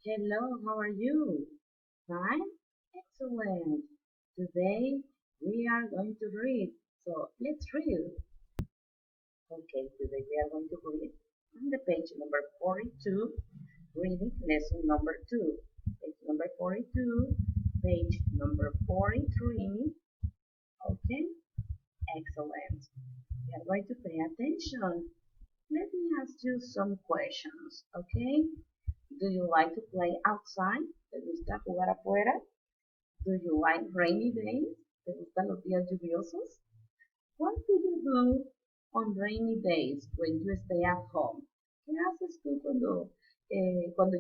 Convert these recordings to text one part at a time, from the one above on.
Hello, how are you? Fine? Excellent. Today we are going to read. So let's read. Okay, today we are going to read on the page number 42, reading lesson number 2. Page number 42, page number 43. Okay, excellent. We are going to pay attention. Let me ask you some questions, okay? Do you like to play outside? ¿Te gusta jugar afuera? Do you like rainy days? ¿Te gustan los días lluviosos? What do you do on rainy days when you stay at home? ¿Qué haces tú cuando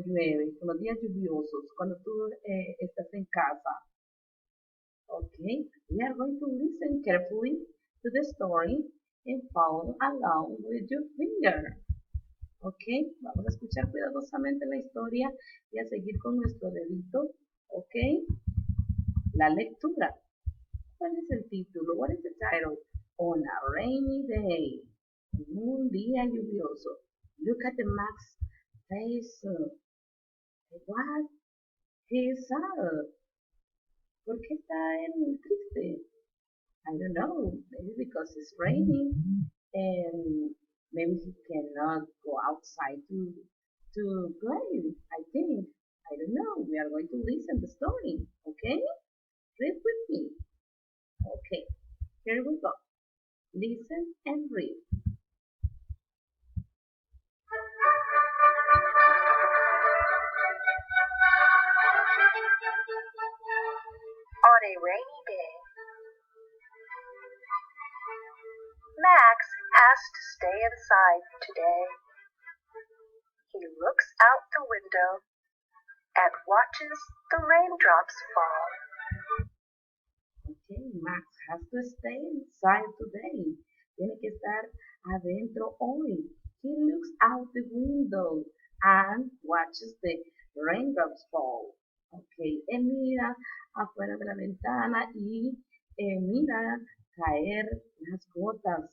llueve, con los días lluviosos, cuando tú estás en casa? Okay, we are going to listen carefully to the story and follow along with your finger. Ok, vamos a escuchar cuidadosamente la historia y a seguir con nuestro dedito. Ok, la lectura. ¿Cuál es el título? What is the title? On a rainy day. En un día lluvioso. Look at the Max face. What? He is sad. ¿Por qué está él triste? I don't know. Maybe because it's raining and maybe he cannot go outside to play. I think. I don't know. We are going to listen the story. Okay? Read with me. Okay. Here we go. Listen and read. On a rainy day, Max has to stay inside today. He looks out the window and watches the raindrops fall. Okay, Max has to stay inside today. Tiene que estar adentro hoy. He looks out the window and watches the raindrops fall. Okay, él mira afuera de la ventana y mira caer las gotas.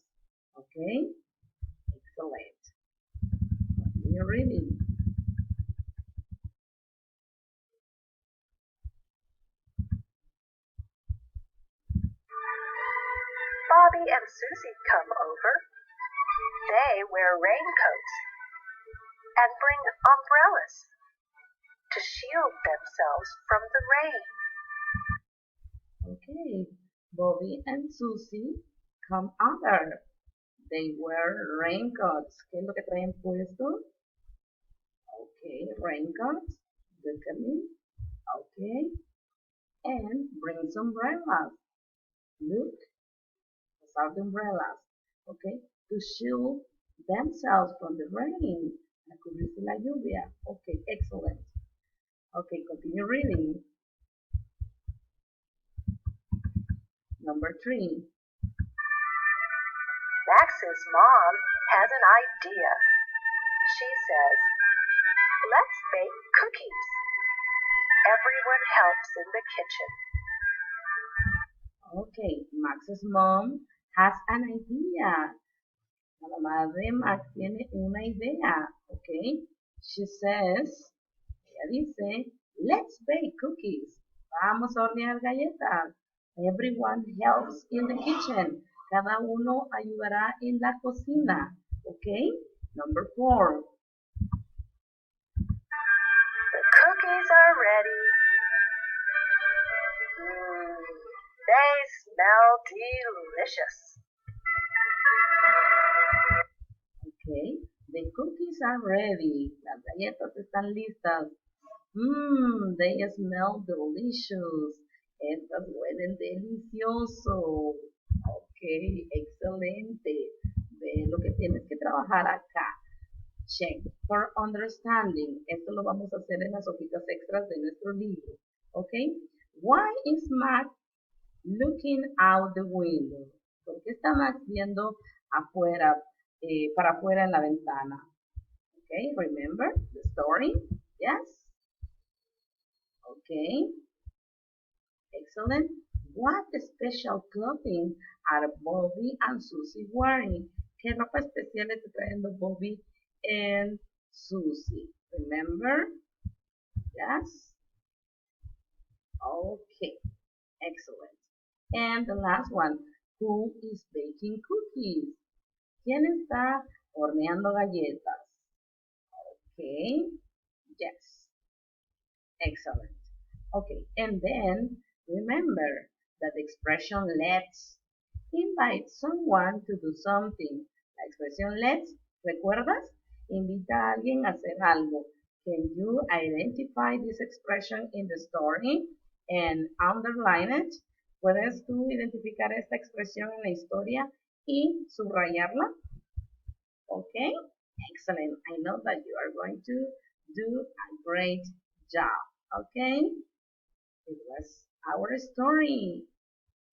Okay, excellent. Continue reading. Bobby and Susie come over. They wear raincoats and bring umbrellas to shield themselves from the rain. Okay, Bobby and Susie come over. They wear raincoats. ¿Qué es lo que traen puesto? Okay, raincoats. Look at me. Okay, and bring some umbrellas. Look, those are the umbrellas. Okay, to shield themselves from the rain. A cubrirse la lluvia. Okay, excellent. Okay, continue reading. Number 3. Max's mom has an idea. She says, "Let's bake cookies." Everyone helps in the kitchen. Okay, Max's mom has an idea. La mamá de Max tiene una idea. Okay, she says, ella dice, let's bake cookies. Vamos a hornear galletas. Everyone helps in the kitchen. Cada uno ayudará en la cocina. Okay, number 4. The cookies are ready. They smell delicious. Okay, the cookies are ready. Las galletas están listas. They smell delicious. Estas huelen delicioso. Ok, excelente. Ve lo que tienes que trabajar acá. Check for understanding. Esto lo vamos a hacer en las hojitas extras de nuestro libro. Ok. Why is Max looking out the window? ¿Por qué está Max viendo afuera, para afuera en la ventana? Okay, remember the story? Yes? Okay. Excellent. What special clothing are Bobby and Susie wearing? ¿Qué ropa especial está trayendo Bobby and Susie? Remember? Yes? Okay, excellent. And the last one, who is baking cookies? ¿Quién está horneando galletas? Okay, yes, excellent. Okay, and then remember that the expression let's invite someone to do something. La expresión let's, ¿recuerdas? Invita a alguien a hacer algo. Can you identify this expression in the story and underline it? ¿Puedes tú identificar esta expresión en la historia y subrayarla? Okay, excellent. I know that you are going to do a great job. Okay, it was our story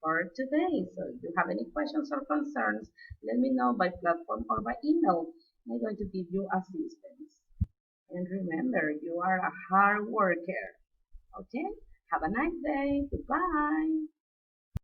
for today. So if you have any questions or concerns, let me know by platform or by email. I'm going to give you assistance. And remember, you are a hard worker. Okay? Have a nice day. Goodbye.